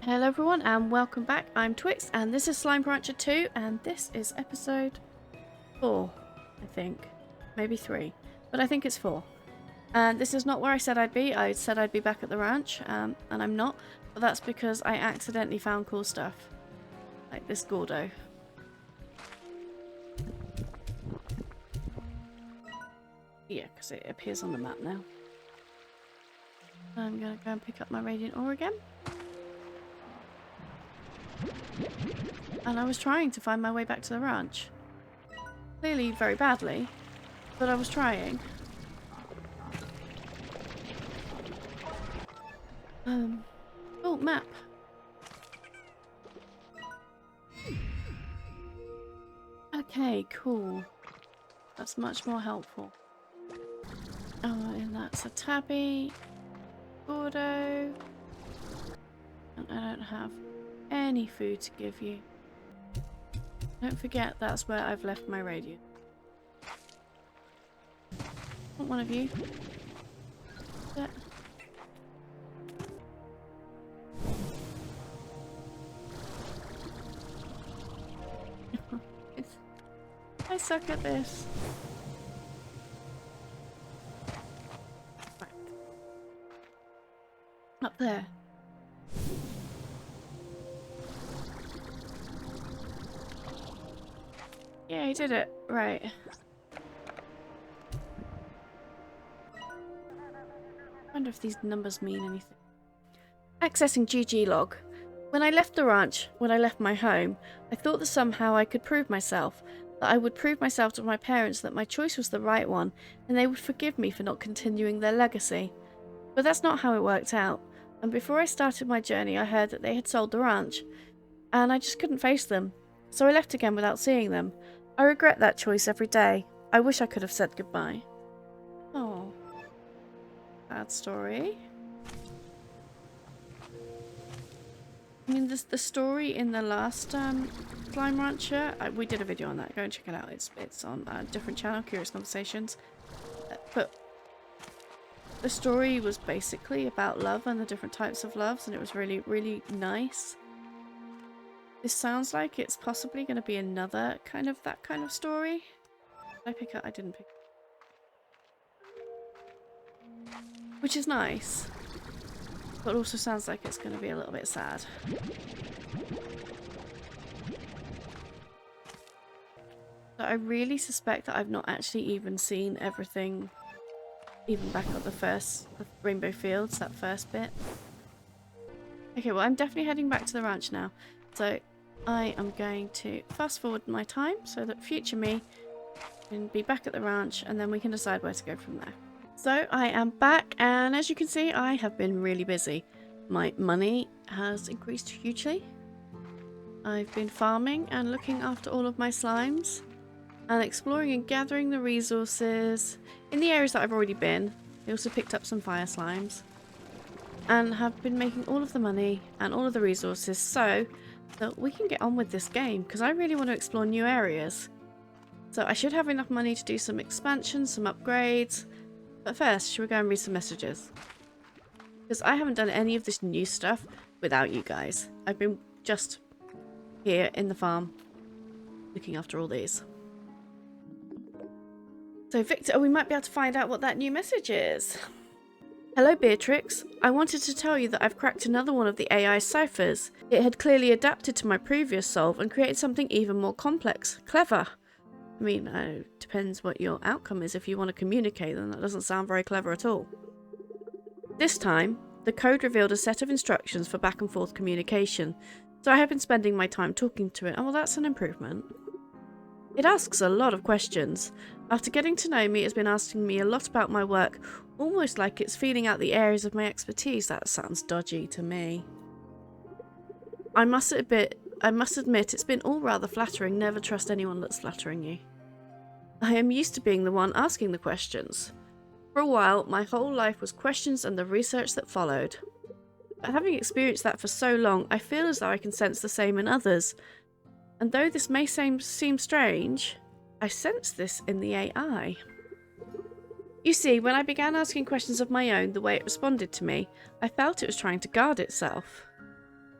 Hello everyone and welcome back. I'm Twix and this is Slime Rancher 2 and this is episode 4, I think. Maybe 3, but I think it's 4. And this is not where I said I'd be. I said I'd be back at the ranch and I'm not, but that's because I accidentally found cool stuff. Like this Gordo. Yeah, because it appears on the map now. I'm going to go and pick up my Radiant Ore again. And I was trying to find my way back to the ranch. Clearly very badly, but I was trying. Oh, map. Okay, cool. That's much more helpful. Oh, and that's a Tabby. Gordo. And I don't have any food to give you. Don't forget that's where I've left my radio. Want one of you? Yeah. I suck at this. Right. Up there. Yeah, he did it. Right. I wonder if these numbers mean anything. Accessing GG log. When I left the ranch, when I left my home, I thought that somehow I could prove myself. That I would prove myself to my parents that my choice was the right one, and they would forgive me for not continuing their legacy. But that's not how it worked out. And before I started my journey, I heard that they had sold the ranch. And I just couldn't face them. So I left again without seeing them. I regret that choice every day. I wish I could have said goodbye. Oh. Sad story. I mean, the story in the last Slime Rancher, we did a video on that. Go and check it out. It's on a different channel, Curious Conversations. But the story was basically about love and the different types of loves, and it was really, really nice. This sounds like it's possibly going to be another that kind of story. Did I pick up? I didn't pick up. Which is nice. But also sounds like it's going to be a little bit sad. So I really suspect that I've not actually even seen everything, even back at the Rainbow Fields, that first bit. Okay, well I'm definitely heading back to the ranch now. So I am going to fast forward my time so that future me can be back at the ranch and then we can decide where to go from there. So I am back, and as you can see I have been really busy. My money has increased hugely. I've been farming and looking after all of my slimes and exploring and gathering the resources in the areas that I've already been. I also picked up some fire slimes and have been making all of the money and all of the resources so that we can get on with this game, because I really want to explore new areas. So I should have enough money to do some expansions, some upgrades. But first, should we go and read some messages? Because I haven't done any of this new stuff without you guys. I've been just here in the farm looking after all these. So Victor, we might be able to find out what that new message is. Hello Beatrix, I wanted to tell you that I've cracked another one of the AI ciphers. It had clearly adapted to my previous solve and created something even more complex. Clever. I mean, it depends what your outcome is. If you want to communicate, then that doesn't sound very clever at all. This time, the code revealed a set of instructions for back and forth communication, so I have been spending my time talking to it, and well, that's an improvement. It asks a lot of questions. After getting to know me, it's been asking me a lot about my work, almost like it's feeling out the areas of my expertise. That sounds dodgy to me. I must admit, it's been all rather flattering. Never trust anyone that's flattering you. I am used to being the one asking the questions. For a while, my whole life was questions and the research that followed. But having experienced that for so long, I feel as though I can sense the same in others. And though this may seem strange, I sense this in the AI. You see, when I began asking questions of my own, the way it responded to me, I felt it was trying to guard itself.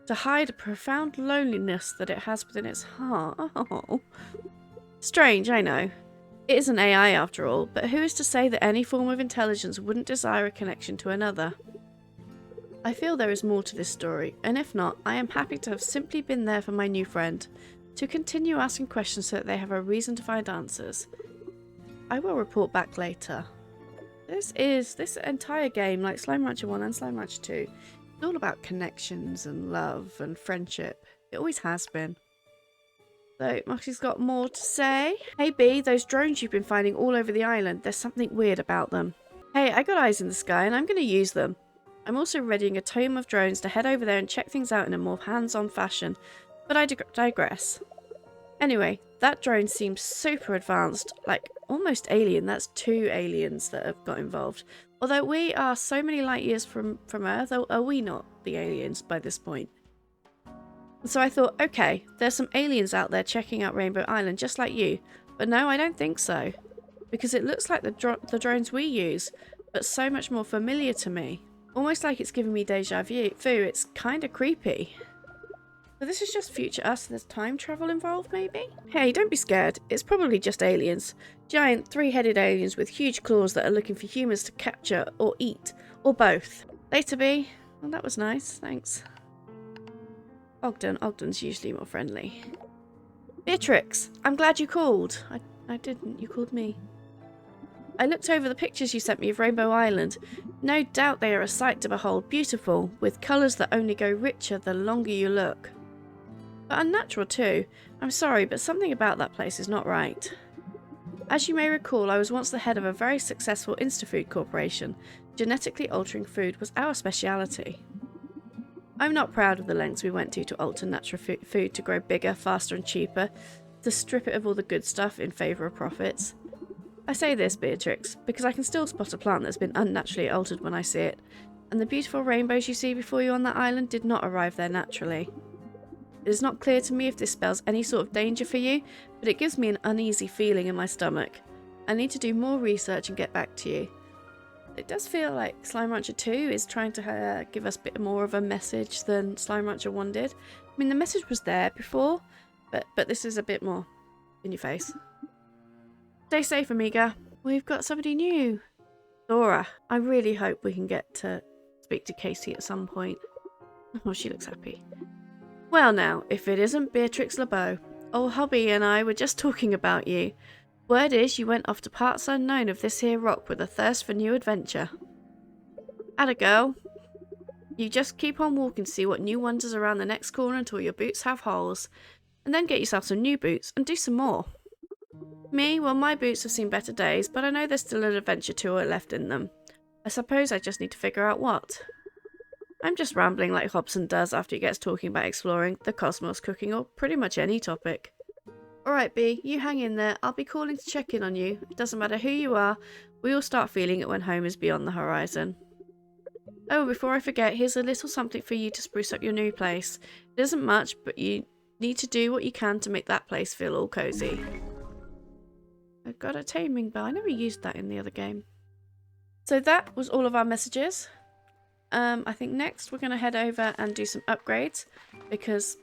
to hide a profound loneliness that it has within its heart. Oh. Strange, I know. It is an AI after all, but who is to say that any form of intelligence wouldn't desire a connection to another? I feel there is more to this story, and if not, I am happy to have simply been there for my new friend, to continue asking questions so that they have a reason to find answers. I will report back later. This entire game, like Slime Rancher 1 and Slime Rancher 2, it's all about connections and love and friendship. It always has been. So, Moxie's got more to say. Hey B, those drones you've been finding all over the island, there's something weird about them. Hey, I got eyes in the sky and I'm going to use them. I'm also readying a team of drones to head over there and check things out in a more hands-on fashion, but I digress. Anyway, that drone seems super advanced, like almost alien. That's 2 aliens that have got involved. Although we are so many light years from Earth, are we not the aliens by this point? And so I thought, okay, there's some aliens out there checking out Rainbow Island just like you. But no, I don't think so. Because it looks like the drones we use, but so much more familiar to me. Almost like it's giving me deja vu. It's kind of creepy. So this is just future us. There's time travel involved, maybe? Hey, don't be scared. It's probably just aliens. Giant 3-headed aliens with huge claws that are looking for humans to capture or eat. Or both. Later, B. Well, that was nice. Thanks. Ogden's usually more friendly. Beatrix, I'm glad you called. I didn't. You called me. I looked over the pictures you sent me of Rainbow Island. No doubt they are a sight to behold, beautiful, with colours that only go richer the longer you look. But unnatural too. I'm sorry, but something about that place is not right. As you may recall, I was once the head of a very successful Instafood corporation. Genetically altering food was our speciality. I'm not proud of the lengths we went to alter natural food to grow bigger, faster and cheaper, to strip it of all the good stuff in favour of profits. I say this, Beatrix, because I can still spot a plant that's been unnaturally altered when I see it, and the beautiful rainbows you see before you on that island did not arrive there naturally. It is not clear to me if this spells any sort of danger for you, but it gives me an uneasy feeling in my stomach. I need to do more research and get back to you. It does feel like Slime Rancher 2 is trying to give us a bit more of a message than Slime Rancher 1 did. I mean, the message was there before, but this is a bit more in your face. Stay safe, Amiga. We've got somebody new. Dora. I really hope we can get to speak to Casey at some point. Oh, she looks happy. Well now, if it isn't Beatrix LeBeau. Old Hobby and I were just talking about you. Word is you went off to parts unknown of this here rock with a thirst for new adventure. Atta girl. You just keep on walking to see what new wonders around the next corner until your boots have holes. And then get yourself some new boots and do some more. Me, well, my boots have seen better days, but I know there's still an adventure tour left in them. I suppose I just need to figure out what. I'm just rambling like Hobson does after he gets talking about exploring, the cosmos, cooking, or pretty much any topic. Alright B, you hang in there. I'll be calling to check in on you. It doesn't matter who you are, we all start feeling it when home is beyond the horizon. Oh, before I forget, here's a little something for you to spruce up your new place. It isn't much, but you need to do what you can to make that place feel all cozy. I've got a taming bell. I never used that in the other game. So that was all of our messages. I think next we're going to head over and do some upgrades because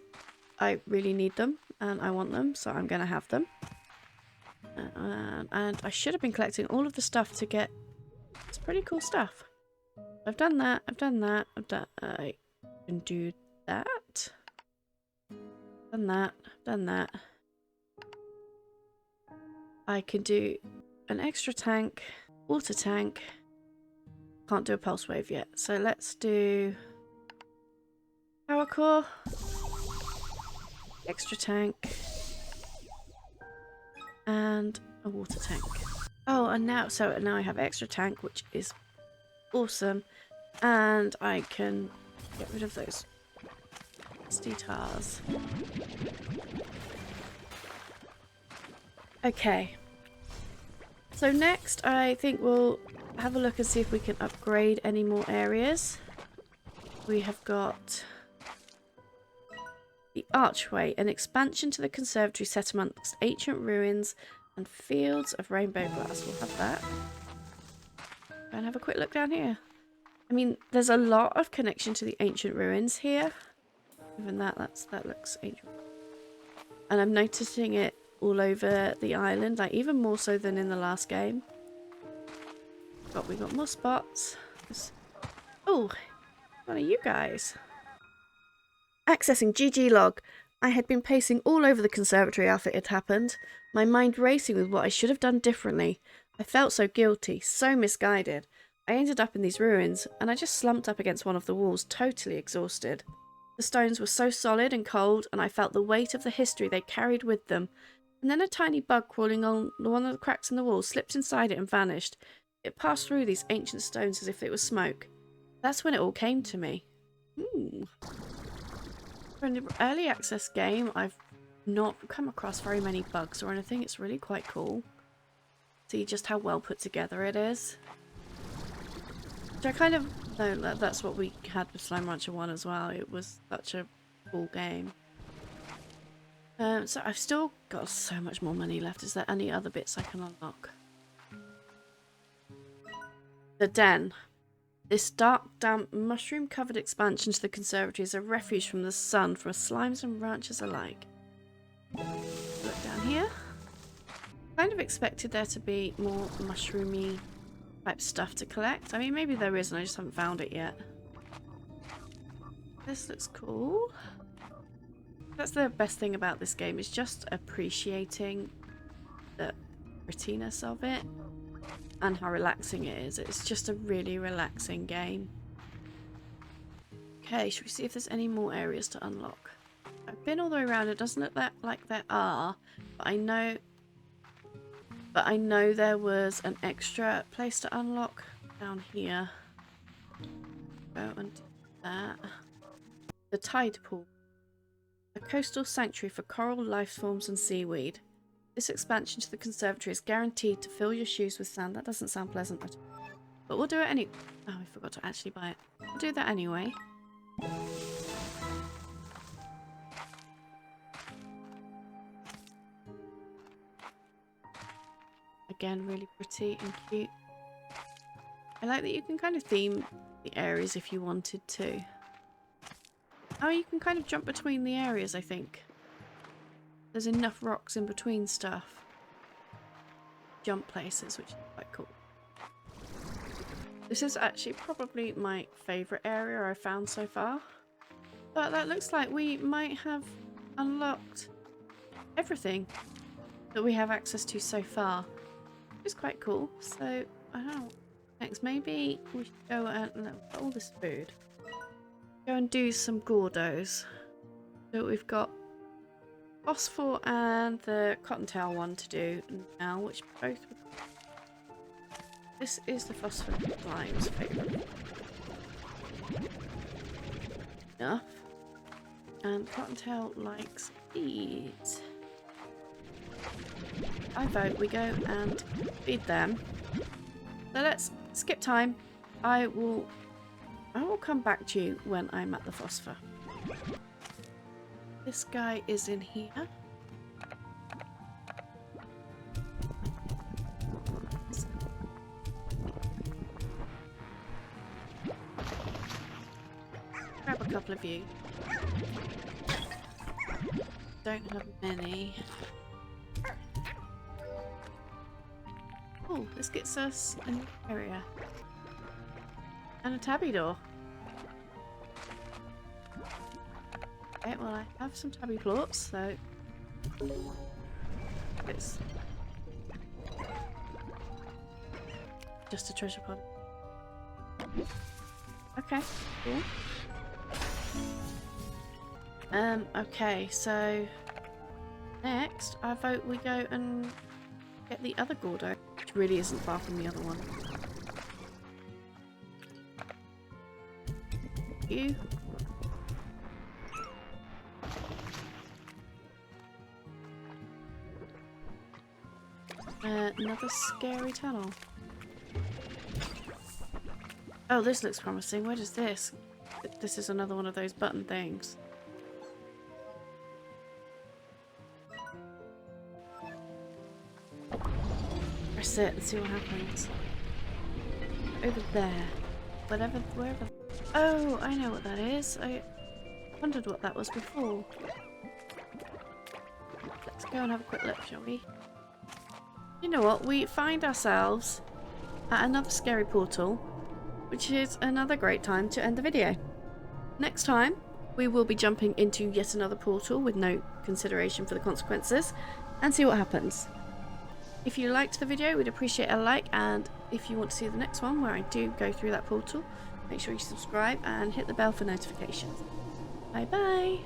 I really need them and I want them, so I'm going to have them. And I should have been collecting all of the stuff to get... It's pretty cool stuff. I've done that, I can do that. Done that. I can do an extra tank, water tank. Can't do a pulse wave yet, so let's do power core, extra tank, and a water tank. Oh, and now I have extra tank, which is awesome, and I can get rid of those stars. Okay, so next I think we'll have a look and see if we can upgrade any more areas. We have got the archway, an expansion to the conservatory set amongst ancient ruins and fields of rainbow glass. We'll have that. And have a quick look down here. I mean, there's a lot of connection to the ancient ruins here. Even that looks ancient. And I'm noticing it all over the island, like even more so than in the last game. But we got more spots. Oh, what are you guys? Accessing GG log. I had been pacing all over the conservatory after it had happened, my mind racing with what I should have done differently. I felt so guilty, so misguided. I ended up in these ruins, and I just slumped up against one of the walls, totally exhausted. The stones were so solid and cold, and I felt the weight of the history they carried with them. And then a tiny bug crawling on one of the cracks in the wall slipped inside it and vanished. It passed through these ancient stones as if it was smoke. That's when it all came to me. For an early access game, I've not come across very many bugs or anything. It's really quite cool. See just how well put together it is. Which I kind of know that's what we had with Slime Rancher 1 as well. It was such a cool game. So I've still got so much more money left. Is there any other bits I can unlock? The Den. This dark, damp, mushroom-covered expansion to the conservatory is a refuge from the sun for slimes and ranchers alike. Look down here. Kind of expected there to be more mushroomy type stuff to collect. I mean, maybe there is and I just haven't found it yet. This looks cool. That's the best thing about this game, is just appreciating the prettiness of it. And how relaxing it is. It's just a really relaxing game. Okay, should we see if there's any more areas to unlock? I've been all the way around. It doesn't look like there are, but I know there was an extra place to unlock down here. Go and do that. The tide pool. A coastal sanctuary for coral life forms and seaweed. This expansion to the conservatory is guaranteed to fill your shoes with sand. That doesn't sound pleasant at all. But we'll do it anyway. Oh, I forgot to actually buy it. We'll do that anyway. Again, really pretty and cute. I like that you can kind of theme the areas if you wanted to. Oh, you can kind of jump between the areas, I think. There's enough rocks in between stuff. Jump places, which is quite cool. This is actually probably my favourite area I've found so far. But that looks like we might have unlocked everything that we have access to so far. Which is quite cool. So, I don't know. Next, maybe we should go and look at all this food. Go and do some Gordos. So we've got Phosphor and the Cottontail one to do now, which both... This is the Phosphor Slime's favourite. Enough. And Cottontail likes these. I vote we go and feed them. So let's skip time. I will come back to you when I'm at the Phosphor. This guy is in here. Grab a couple of you. Don't have many. Oh, this gets us a new area. And a tabby door. Okay, well I have some tabby plorts, so it's just a treasure pod. Okay, cool. Okay, so next I vote we go and get the other Gordo, which really isn't far from the other one. You. Another scary tunnel. Oh, this looks promising. What is this? This is another one of those button things. Press it and see what happens. Over there. Wherever. Oh, I know what that is. Wondered what that was before. Let's go and have a quick look, shall we? You know what? We find ourselves at another scary portal, which is another great time to end the video. Next time, we will be jumping into yet another portal with no consideration for the consequences and see what happens. If you liked the video, we'd appreciate a like, and if you want to see the next one where I do go through that portal, make sure you subscribe and hit the bell for notifications. Bye bye!